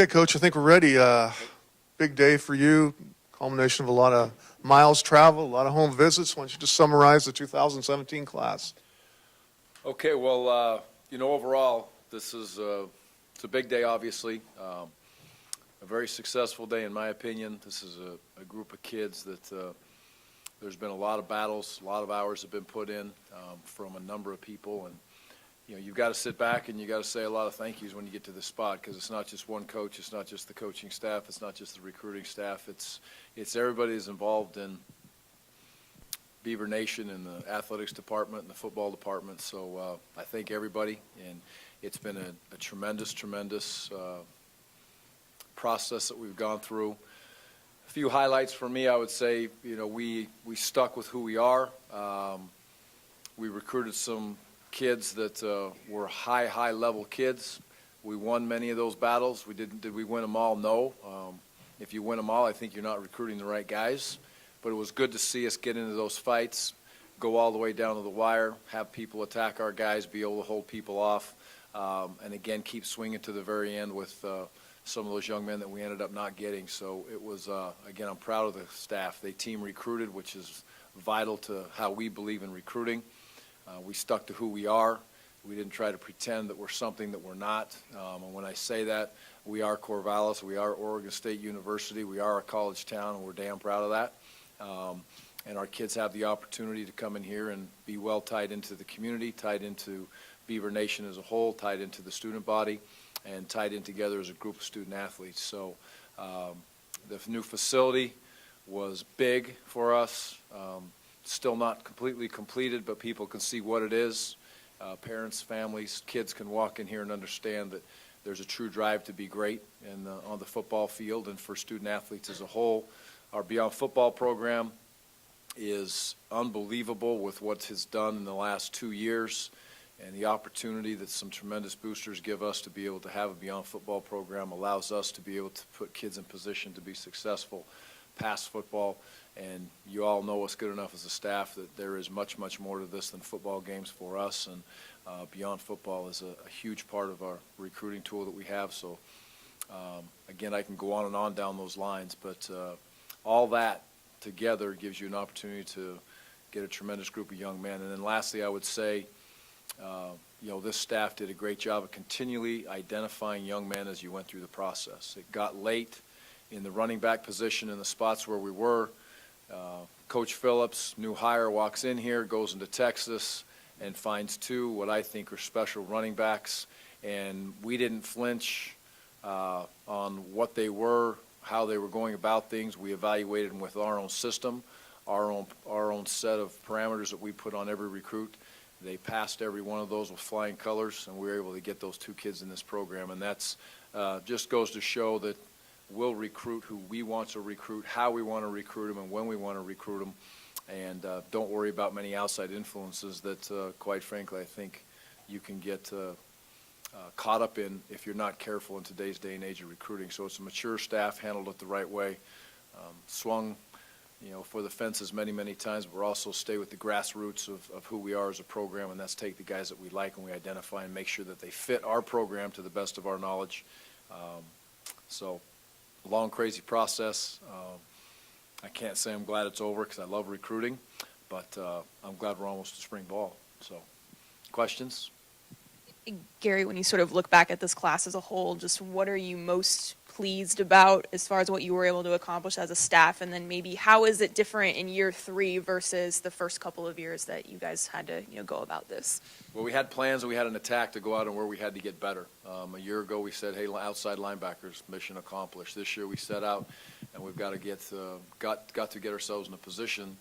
Okay, Coach, I think we're ready. Big day for you, culmination of a lot of miles traveled, a lot of home visits. Why don't you just summarize the 2017 class? Okay, well, overall, this is it's a big day, obviously. A very successful day, in my opinion. This is a group of kids that there's been a lot of battles, a lot of hours have been put in from a number of people, and you've got to sit back and you got to say a lot of thank yous when you get to this spot, because it's not just one coach, it's not just the coaching staff, it's not just the recruiting staff, it's everybody that's involved in Beaver Nation and the athletics department and the football department. So I thank everybody, and it's been a tremendous process that we've gone through. A few highlights for me, I would say, we stuck with who we are. We recruited some kids that were high level kids. We won many of those battles. Did we win them all? No. If you win them all, I think you're not recruiting the right guys. But it was good to see us get into those fights, go all the way down to the wire, have people attack our guys, be able to hold people off, and again keep swinging to the very end with some of those young men that we ended up not getting. So it was, again, I'm proud of the staff. They team recruited, which is vital to how we believe in recruiting. We stuck to who we are. We didn't try to pretend that we're something that we're not. And when I say that, we are Corvallis, we are Oregon State University, we are a college town, and we're damn proud of that. And our kids have the opportunity to come in here and be well tied into the community, tied into Beaver Nation as a whole, tied into the student body, and tied in together as a group of student athletes. So the new facility was big for us. Still not completely completed, but people can see what it is. Parents, families, kids can walk in here and understand that there's a true drive to be great on the football field and for student athletes as a whole. Our Beyond Football program is unbelievable with what it's done in the last 2 years, and the opportunity that some tremendous boosters give us to be able to have a Beyond Football program allows us to be able to put kids in position to be successful past football. And you all know us good enough as a staff that there is much more to this than football games for us, and Beyond Football is a huge part of our recruiting tool that we have. So again, I can go on and on down those lines, but all that together gives you an opportunity to get a tremendous group of young men. And then lastly, I would say, this staff did a great job of continually identifying young men as you went through the process. It got late in the running back position in the spots where we were. Coach Phillips, new hire, walks in here, goes into Texas, and finds two what I think are special running backs. And we didn't flinch on what they were, how they were going about things. We evaluated them with our own system, our own set of parameters that we put on every recruit. They passed every one of those with flying colors, and we were able to get those two kids in this program. And that's just goes to show that we'll recruit who we want to recruit, how we want to recruit them, and when we want to recruit them. And don't worry about many outside influences that, quite frankly, I think you can get caught up in if you're not careful in today's day and age of recruiting. So it's a mature staff, handled it the right way, swung for the fences many times, but we're also stay with the grassroots of who we are as a program, and that's take the guys that we like and we identify and make sure that they fit our program to the best of our knowledge. So a long, crazy process. I can't say I'm glad it's over because I love recruiting, but I'm glad we're almost to spring ball. So questions? Gary, when you sort of look back at this class as a whole, just what are you most pleased about as far as what you were able to accomplish as a staff, and then maybe how is it different in year 3 versus the first couple of years that you guys had to go about this? Well, we had plans and we had an attack to go out and where we had to get better. A year ago we said, hey, outside linebackers, mission accomplished. This year we set out and we've got to get ourselves in a position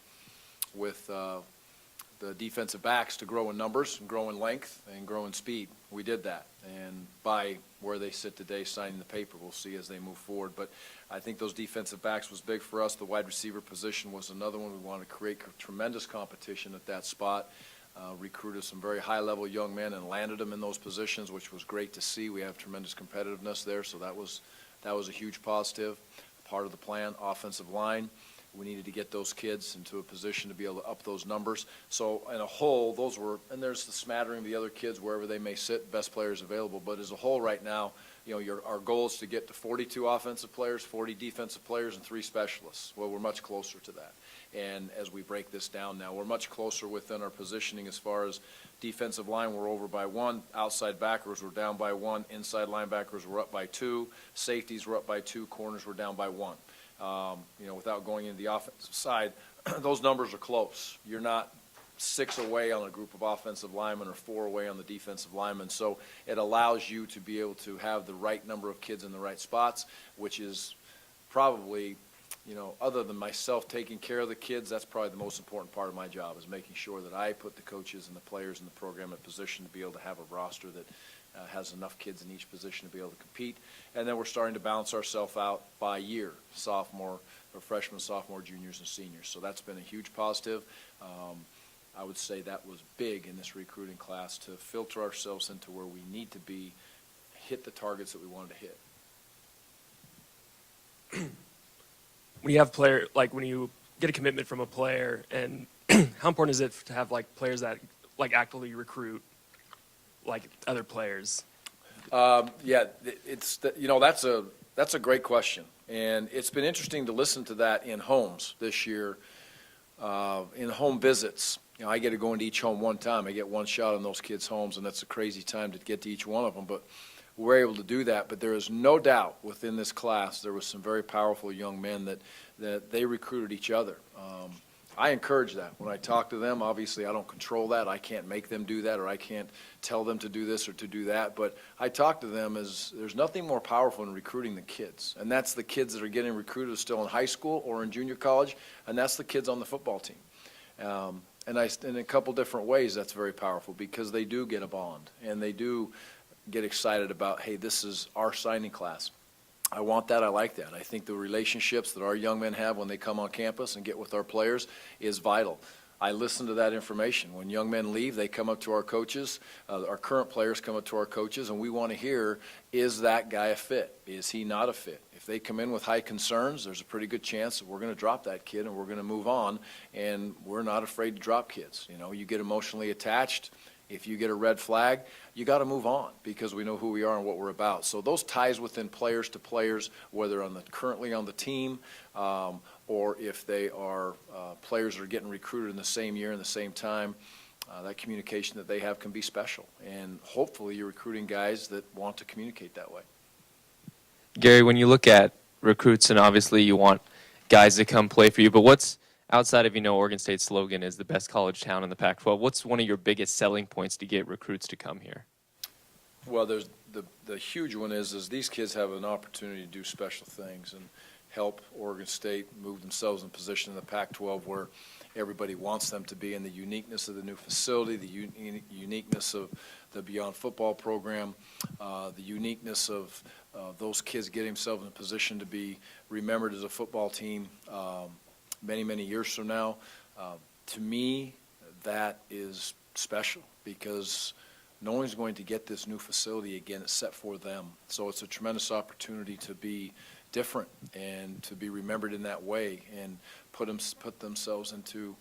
with the defensive backs to grow in numbers and grow in length and grow in speed. We did that, and by where they sit today signing the paper, we'll see as they move forward. But I think those defensive backs was big for us. The wide receiver position was another one. We wanted to create tremendous competition at that spot. Recruited some very high-level young men and landed them in those positions, which was great to see. We have tremendous competitiveness there, so that was a huge positive. Part of the plan. Offensive line, we needed to get those kids into a position to be able to up those numbers. So in a whole, those were, and there's the smattering of the other kids wherever they may sit, best players available. But as a whole right now, our goal is to get to 42 offensive players, 40 defensive players, and 3 specialists. Well, we're much closer to that. And as we break this down now, we're much closer within our positioning as far as defensive line, we're over by 1. Outside backers, we're down by 1. Inside linebackers, we're up by 2. Safeties, we're up by 2. Corners, we're down by 1. Without going into the offensive side, those numbers are close. You're not 6 away on a group of offensive linemen or 4 away on the defensive linemen. So it allows you to be able to have the right number of kids in the right spots, which is probably, other than myself taking care of the kids, that's probably the most important part of my job, is making sure that I put the coaches and the players in the program in position to be able to have a roster that has enough kids in each position to be able to compete. And then we're starting to balance ourselves out by year, sophomore, or freshmen, sophomore, juniors, and seniors. So that's been a huge positive. I would say that was big in this recruiting class, to filter ourselves into where we need to be, hit the targets that we wanted to hit. When you have when you get a commitment from a player, and how important is it to have players that actively recruit other players? That's a great question, and it's been interesting to listen to that in homes this year, in home visits. I get to go into each home one time. I get one shot on those kids' homes, and that's a crazy time to get to each one of them. But we're able to do that. But there is no doubt within this class there was some very powerful young men that they recruited each other. I encourage that. When I talk to them, obviously I don't control that. I can't make them do that, or I can't tell them to do this or to do that. But I talk to them as there's nothing more powerful in recruiting the kids. And that's the kids that are getting recruited still in high school or in junior college, and that's the kids on the football team. And in a couple different ways, that's very powerful, because they do get a bond, and they do get excited about, hey, this is our signing class. I want that. I like that. I think the relationships that our young men have when they come on campus and get with our players is vital. I listen to that information. When young men leave, they come up to our coaches, our current players come up to our coaches, and we want to hear, is that guy a fit? Is he not a fit? If they come in with high concerns, there's a pretty good chance that we're going to drop that kid and we're going to move on, and we're not afraid to drop kids. You get emotionally attached. If you get a red flag, you got to move on, because we know who we are and what we're about. So those ties within players to players, whether currently on the team, or if they are players that are getting recruited in the same year and the same time, that communication that they have can be special. And hopefully you're recruiting guys that want to communicate that way. Gary, when you look at recruits, and obviously you want guys to come play for you, but what's outside of, Oregon State's slogan is the best college town in the Pac-12, what's one of your biggest selling points to get recruits to come here? Well, there's the huge one is these kids have an opportunity to do special things and help Oregon State move themselves in position in the Pac-12 where everybody wants them to be, and the uniqueness of the new facility, the uniqueness of the Beyond Football program, the uniqueness of those kids getting themselves in a position to be remembered as a football team many, many years from now. To me, that is special, because no one's going to get this new facility again except for them. So it's a tremendous opportunity to be different and to be remembered in that way, and put themselves into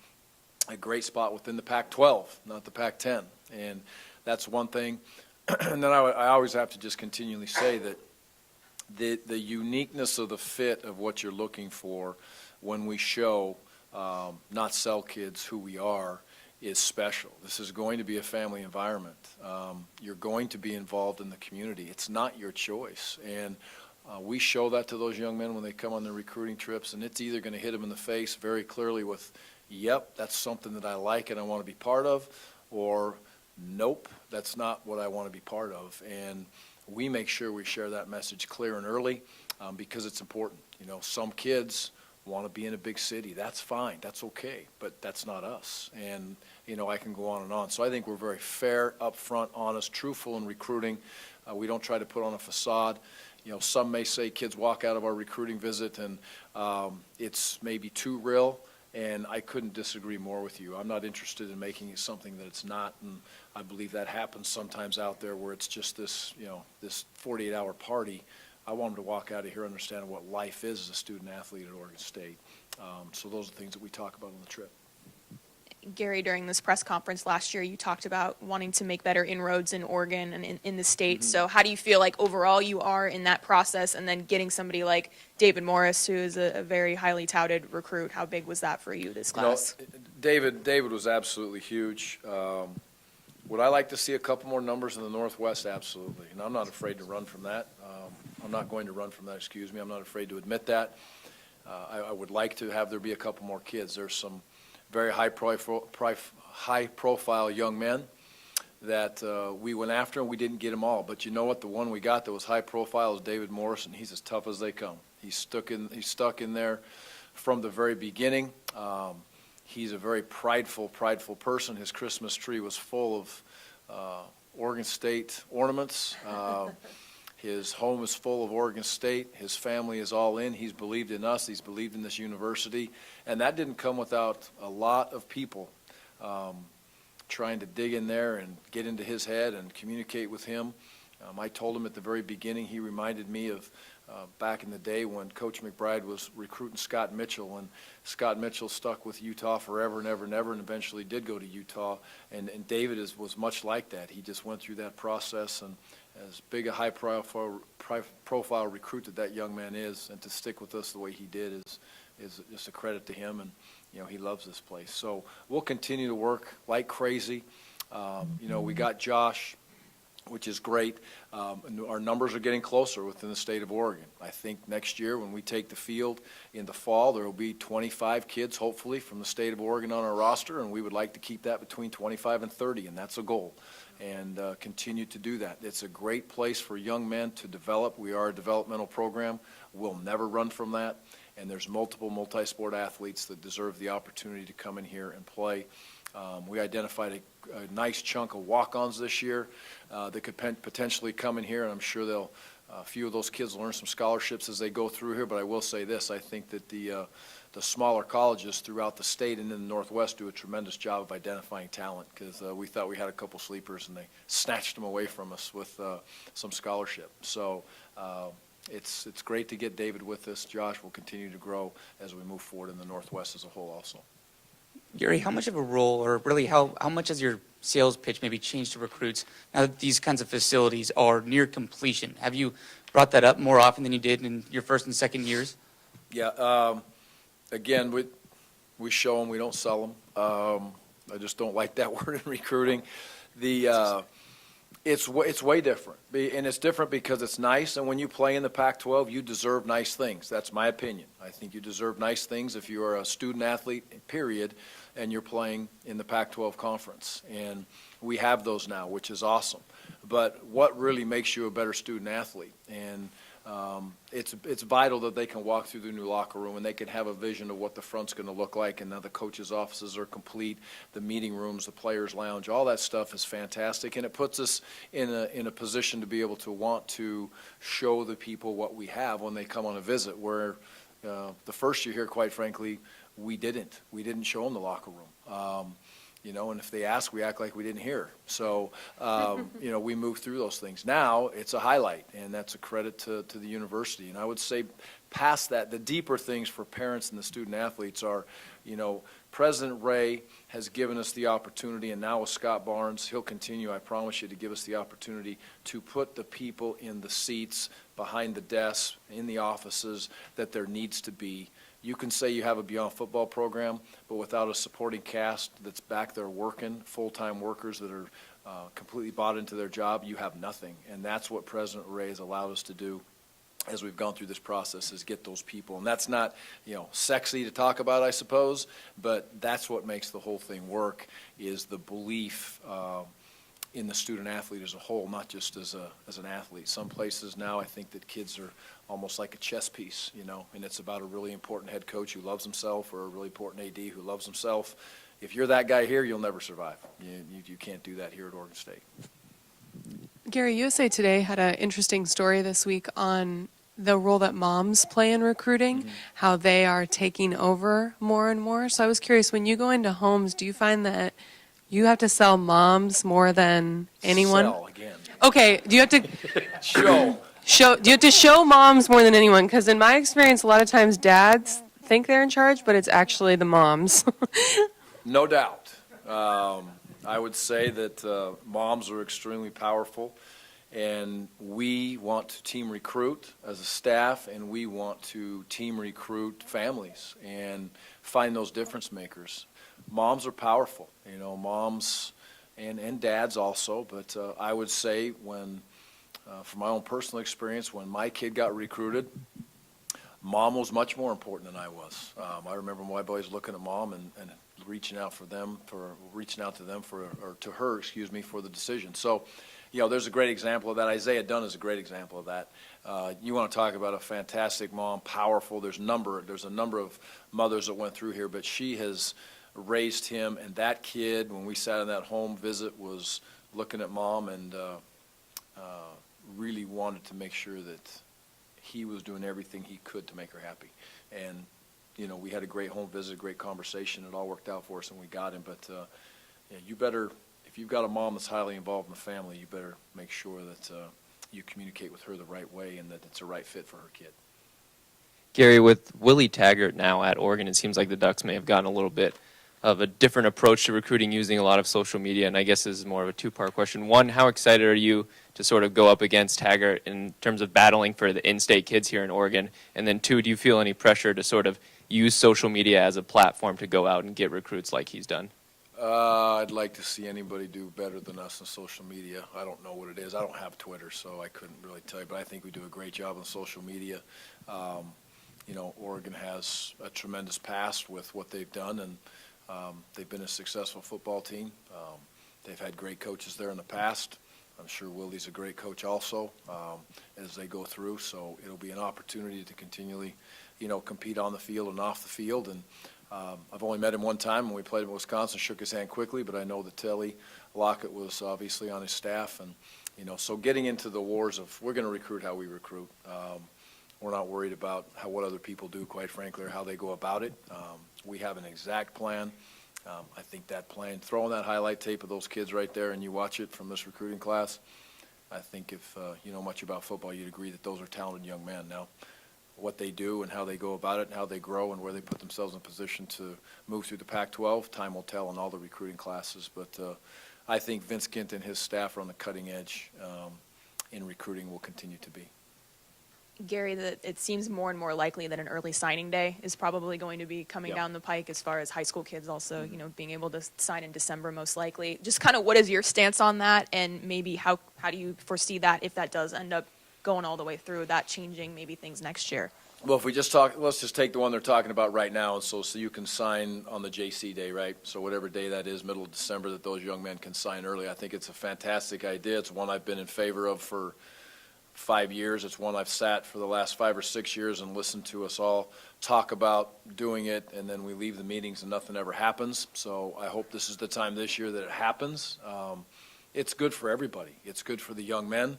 a great spot within the Pac-12, not the Pac-10. And that's one thing. And then I always have to just continually say that the uniqueness of the fit of what you're looking for when we show, not sell kids, who we are, is special. This is going to be a family environment. You're going to be involved in the community. It's not your choice. And we show that to those young men when they come on their recruiting trips, and it's either going to hit them in the face very clearly with, yep, that's something that I like and I want to be part of, or nope, that's not what I want to be part of. And we make sure we share that message clear and early, because it's important. Some kids want to be in a big city. That's fine. That's okay. But that's not us. And, I can go on and on. So I think we're very fair, upfront, honest, truthful in recruiting. We don't try to put on a facade. Some may say kids walk out of our recruiting visit and it's maybe too real, and I couldn't disagree more with you. I'm not interested in making it something that it's not, and I believe that happens sometimes out there where it's just this, this 48-hour party. I want them to walk out of here understanding what life is as a student athlete at Oregon State. So those are the things that we talk about on the trip. Gary, during this press conference last year, you talked about wanting to make better inroads in Oregon and in the state. So how do you feel like overall you are in that process, and then getting somebody like David Morris, who is a very highly touted recruit, how big was that for you this class? David was absolutely huge. Would I like to see a couple more numbers in the Northwest? Absolutely. And I'm not afraid to run from that. I'm not going to run from that, excuse me. I'm not afraid to admit that. I would like to have there be a couple more kids. There's some very high-profile young men that we went after, and we didn't get them all. But you know what? The one we got that was high-profile is David Morris, and he's as tough as they come. He's stuck in there from the very beginning. He's a very prideful person. His Christmas tree was full of Oregon State ornaments. His home is full of Oregon State. His family is all in. He's believed in us. He's believed in this university. And that didn't come without a lot of people trying to dig in there and get into his head and communicate with him. I told him at the very beginning, he reminded me of back in the day when Coach McBride was recruiting Scott Mitchell, and Scott Mitchell stuck with Utah forever and ever and ever, and eventually did go to Utah. And David was much like that. He just went through that process, and as big a high-profile recruit that young man is, and to stick with us the way he did is just a credit to him. And he loves this place. So we'll continue to work like crazy. We got Josh, which is great. Our numbers are getting closer within the state of Oregon. I think next year when we take the field in the fall, there will be 25 kids, hopefully, from the state of Oregon on our roster, and we would like to keep that between 25 and 30, and that's a goal, and continue to do that. It's a great place for young men to develop. We are a developmental program. We'll never run from that, and there's multiple multi-sport athletes that deserve the opportunity to come in here and play. We identified a nice chunk of walk-ons this year that could potentially come in here, and I'm sure a few of those kids will earn some scholarships as they go through here. But I will say this: I think that the smaller colleges throughout the state and in the Northwest do a tremendous job of identifying talent, because we thought we had a couple sleepers and they snatched them away from us with some scholarship. So it's great to get David with us. Josh will continue to grow as we move forward in the Northwest as a whole also. Gary, how much of a role, or really how much has your sales pitch maybe changed to recruits now that these kinds of facilities are near completion? Have you brought that up more often than you did in your first and second years? Yeah. Again, we show them, we don't sell them. I just don't like that word in recruiting. It's way different, and it's different because it's nice, and when you play in the Pac-12, you deserve nice things. That's my opinion. I think you deserve nice things if you are a student athlete, period, and you're playing in the Pac-12 conference. And we have those now, which is awesome. But what really makes you a better student athlete? And it's vital that they can walk through the new locker room and they can have a vision of what the front's going to look like, and now the coaches' offices are complete, the meeting rooms, the players' lounge, all that stuff is fantastic, and it puts us in a position to be able to want to show the people what we have when they come on a visit, where the first year here, quite frankly, we didn't show them the locker room. And if they ask, we act like we didn't hear. So, we move through those things. Now it's a highlight, and that's a credit to the university. And I would say past that, the deeper things for parents and the student athletes are, President Ray has given us the opportunity, and now with Scott Barnes, he'll continue, I promise you, to give us the opportunity to put the people in the seats, behind the desks, in the offices that there needs to be. You can say you have a Beyond Football program, but without a supporting cast that's back there working, full-time workers that are completely bought into their job, you have nothing. And that's what President Ray has allowed us to do as we've gone through this process, is get those people. And that's not, sexy to talk about, I suppose, but that's what makes the whole thing work, is the belief in the student athlete as a whole, not just as an athlete. Some places now I think that kids are almost like a chess piece, and it's about a really important head coach who loves himself, or a really important AD who loves himself. If you're that guy here, you'll never survive. You can't do that here at Oregon State. Gary, USA Today had an interesting story this week on the role that moms play in recruiting, how they are taking over more and more. So I was curious, when you go into homes, do you find that you have to sell moms more than anyone? Sell again. Okay, do you have to Show. do you have to show moms more than anyone? Because in my experience, a lot of times dads think they're in charge, but it's actually the moms. No doubt. I would say that moms are extremely powerful, and we want to team recruit as a staff, and we want to team recruit families and find those difference makers. Moms are powerful, moms and dads also, but I would say from my own personal experience, when my kid got recruited, mom was much more important than I was. I remember my boys looking at mom and reaching out to them for the decision. So, there's a great example of that. Isaiah Dunn is a great example of that. You want to talk about a fantastic mom, powerful. There's a number of mothers that went through here, but she has raised him, and that kid, when we sat in that home visit, was looking at mom and really wanted to make sure that he was doing everything he could to make her happy. And, we had a great home visit, a great conversation. It all worked out for us, and we got him. But you better, if you've got a mom that's highly involved in the family, you better make sure that you communicate with her the right way and that it's a right fit for her kid. Gary, with Willie Taggart now at Oregon, it seems like the Ducks may have gotten a little bit of a different approach to recruiting using a lot of social media, and I guess this is more of a two-part question. One, how excited are you to sort of go up against Taggart in terms of battling for the in-state kids here in Oregon? And then two, do you feel any pressure to sort of use social media as a platform to go out and get recruits like he's done? I'd like to see anybody do better than us on social media. I don't know what it is. I don't have Twitter, so I couldn't really tell you, but I think we do a great job on social media. Oregon has a tremendous past with what they've done, and they've been a successful football team. They've had great coaches there in the past. I'm sure Willie's a great coach also as they go through, so it'll be an opportunity to continually, compete on the field and off the field. And I've only met him one time when we played in Wisconsin, shook his hand quickly, but I know that Telly Lockett was obviously on his staff. And, so getting into the wars of we're going to recruit how we recruit. We're not worried about what other people do, quite frankly, or how they go about it. We have an exact plan. I think that plan, throwing that highlight tape of those kids right there and you watch it from this recruiting class, I think if you know much about football, you'd agree that those are talented young men. Now, what they do and how they go about it and how they grow and where they put themselves in position to move through the Pac-12, time will tell in all the recruiting classes. But I think Vince Kent and his staff are on the cutting edge in recruiting, will continue to be. Gary, that it seems more and more likely that an early signing day is probably going to be coming down the pike as far as high school kids also, being able to sign in December most likely. Just kind of what is your stance on that, and maybe how do you foresee that if that does end up going all the way through, that changing maybe things next year? Well, if we just let's just take the one they're talking about right now, so you can sign on the JC day, right? So whatever day that is, middle of December, that those young men can sign early. I think it's a fantastic idea. It's one I've been in favor of for 5 years. It's one I've sat for the last 5 or 6 years and listened to us all talk about doing it, and then we leave the meetings and nothing ever happens. So I hope this is the time this year that it happens. It's good for everybody. It's good for the young men.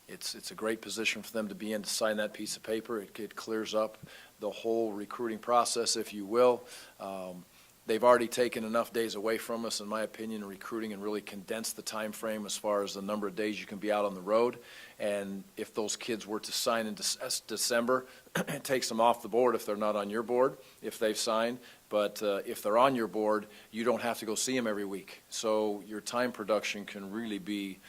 It's a great position for them to be in, to sign that piece of paper. It clears up the whole recruiting process, if you will. They've already taken enough days away from us, in my opinion, in recruiting, and really condensed the time frame as far as the number of days you can be out on the road. And if those kids were to sign in December, it takes them off the board if they're not on your board, if they've signed. But if they're on your board, you don't have to go see them every week. So your time production can really be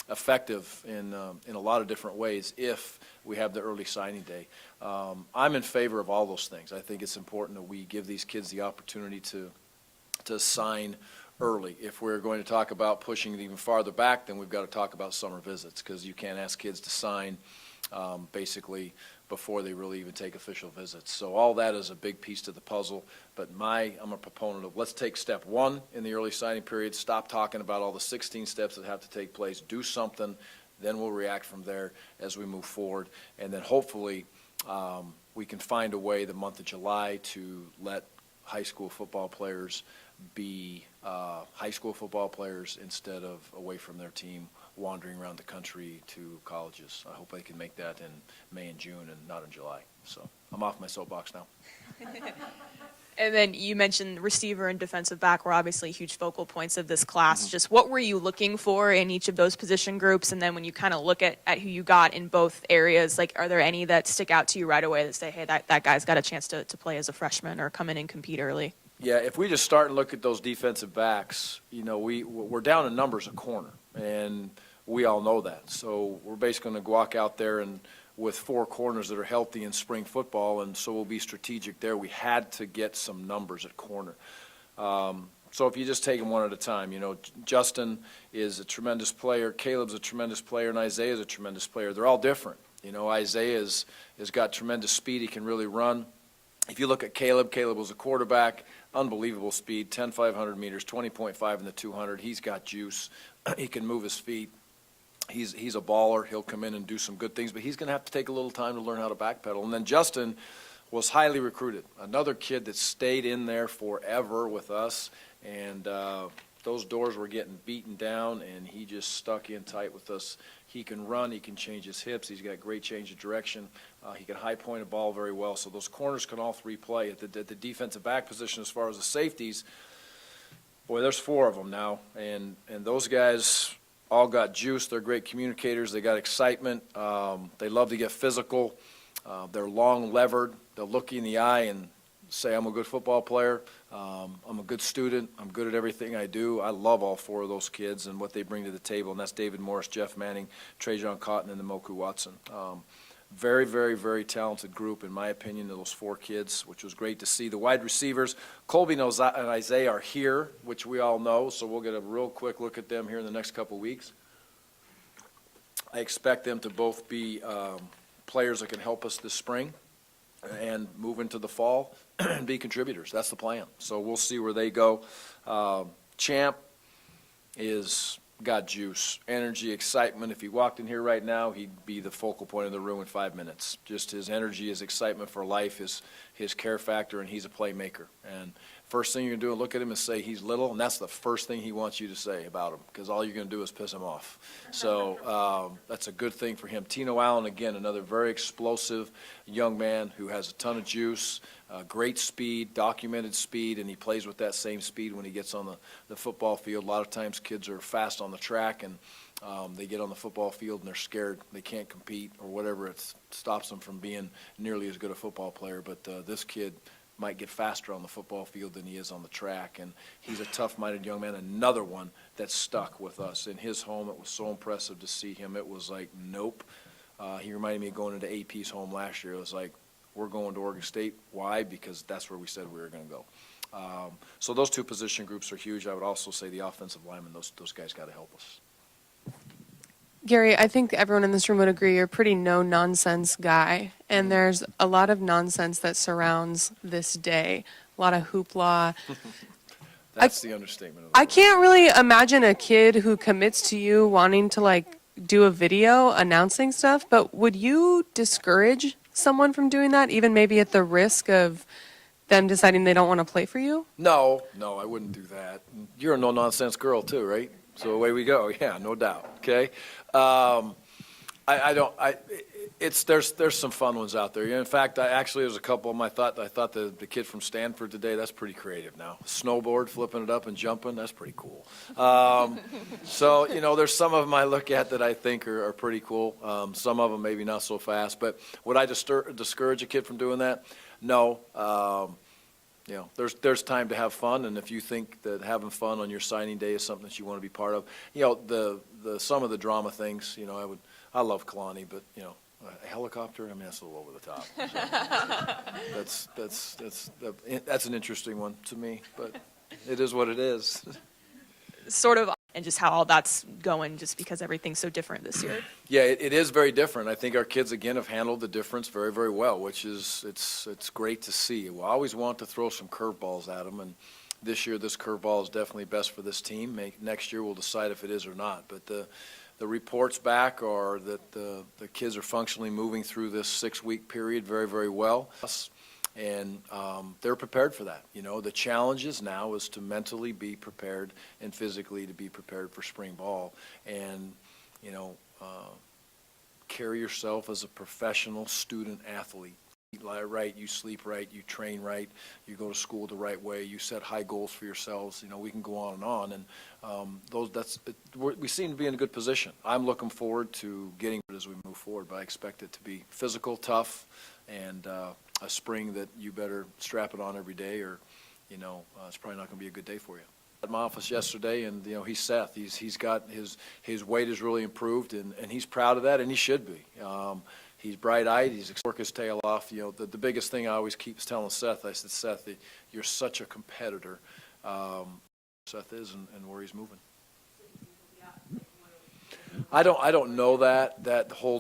effective in a lot of different ways if we have the early signing day. I'm in favor of all those things. I think it's important that we give these kids the opportunity to sign early. If we're going to talk about pushing it even farther back, then we've got to talk about summer visits, because you can't ask kids to sign basically before they really even take official visits. So all that is a big piece to the puzzle. But I'm a proponent of, let's take step one in the early signing period, stop talking about all the 16 steps that have to take place, do something, then we'll react from there as we move forward. And then hopefully we can find a way the month of July to let high school football players be high school football players instead of away from their team, wandering around the country to colleges. I hope they can make that in May and June and not in July. So I'm off my soapbox now. And then you mentioned receiver and defensive back were obviously huge focal points of this class. Just what were you looking for in each of those position groups? And then when you kind of look at who you got in both areas, like, are there any that stick out to you right away that say, hey, that guy's got a chance to play as a freshman or come in and compete early? Yeah, if we just start and look at those defensive backs, you know, we're down in numbers a corner, and we all know that. So we're basically going to walk out there and with 4 corners that are healthy in spring football, and so we'll be strategic there. We had to get some numbers at corner. So if you just take them one at a time, you know, Justin is a tremendous player, Caleb's a tremendous player, and Isaiah's a tremendous player. They're all different. You know, Isaiah has got tremendous speed. He can really run. If you look at Caleb, Caleb was a quarterback, unbelievable speed, 10 500 meters, 20.5 in the 200. He's got juice. He can move his feet. He's a baller. He'll come in and do some good things, but he's going to have to take a little time to learn how to backpedal. And then Justin was highly recruited, another kid that stayed in there forever with us, and those doors were getting beaten down, and he just stuck in tight with us. He can run. He can change his hips. He's got great change of direction. He can high point a ball very well. So those corners can all 3 play. At the defensive back position, as far as the safeties, boy, there's 4 of them now, and those guys all got juice. They're great communicators. They got excitement. They love to get physical. They're long levered. They'll look you in the eye and say, I'm a good football player. I'm a good student. I'm good at everything I do. I love all 4 of those kids and what they bring to the table, and that's David Morris, Jeff Manning, Trajan Cotton, and the Moku Watson. Very, very, very talented group, in my opinion, of those 4 kids, which was great to see. The wide receivers, Colby and Isaiah are here, which we all know, so we'll get a real quick look at them here in the next couple weeks. I expect them to both be players that can help us this spring and move into the fall and be contributors. That's the plan. So we'll see where they go. Champ is got juice, energy, excitement. If he walked in here right now, he'd be the focal point of the room in 5 minutes. Just his energy, his excitement for life, his care factor, and he's a playmaker. And first thing you're going to do is look at him and say he's little, and that's the first thing he wants you to say about him, because all you're going to do is piss him off. So that's a good thing for him. Tino Allen, again, another very explosive young man who has a ton of juice, great speed, documented speed, and he plays with that same speed when he gets on the football field. A lot of times kids are fast on the track, and they get on the football field and they're scared. They can't compete or whatever. It stops them from being nearly as good a football player. But this kid might get faster on the football field than he is on the track, and he's a tough-minded young man. Another one that stuck with us in his home. It was so impressive to see him. It was like, nope. He reminded me of going into AP's home last year. It was like, we're going to Oregon State. Why? Because that's where we said we were going to go. So those 2 position groups are huge. I would also say the offensive linemen, those guys got to help us. Gary, I think everyone in this room would agree you're a pretty no-nonsense guy, and there's a lot of nonsense that surrounds this day, a lot of hoopla. That's the understatement of the I word. can't really imagine a kid who commits to you wanting to, like, do a video announcing stuff, but would you discourage someone from doing that, even maybe at the risk of them deciding they don't want to play for you? No, I wouldn't do that. You're a no-nonsense girl too, right? So away we go. Yeah, no doubt. Okay. There's some fun ones out there. In fact, there's a couple of them. I thought the kid from Stanford today, that's pretty creative now. Snowboard, flipping it up and jumping, that's pretty cool. So, you know, there's some of them I look at that I think are pretty cool. Some of them maybe not so fast. But would I discourage a kid from doing that? No. You know, there's time to have fun, and if you think that having fun on your signing day is something that you want to be part of, you know, some of the drama things, you know, I love Kalani, but you know, a helicopter, I mean, that's a little over the top. So that's an interesting one to me, but it is what it is. Sort of, and just how all that's going, just because everything's so different this year. Yeah, it is very different. I think our kids, again, have handled the difference very, very well, which is it's great to see. We always want to throw some curveballs at them, and this year this curveball is definitely best for this team. Next year we'll decide if it is or not. But the reports back are that the kids are functionally moving through this 6-week period very, very well. And they're prepared for that. You know, the challenge is now is to mentally be prepared and physically to be prepared for spring ball. And, you know, carry yourself as a professional student athlete. You eat right, you sleep right, you train right, you go to school the right way, you set high goals for yourselves. You know, we can go on and on. And we seem to be in a good position. I'm looking forward to getting it as we move forward, but I expect it to be physical, tough, and a spring that you better strap it on every day or it's probably not going to be a good day for you. At my office yesterday, and he's Seth. He's got his weight has really improved, and he's proud of that, and he should be. He's bright-eyed. He's working his tail off. The biggest thing I always keep telling Seth, I said, Seth, you're such a competitor. Seth is, and where he's moving. I don't know that whole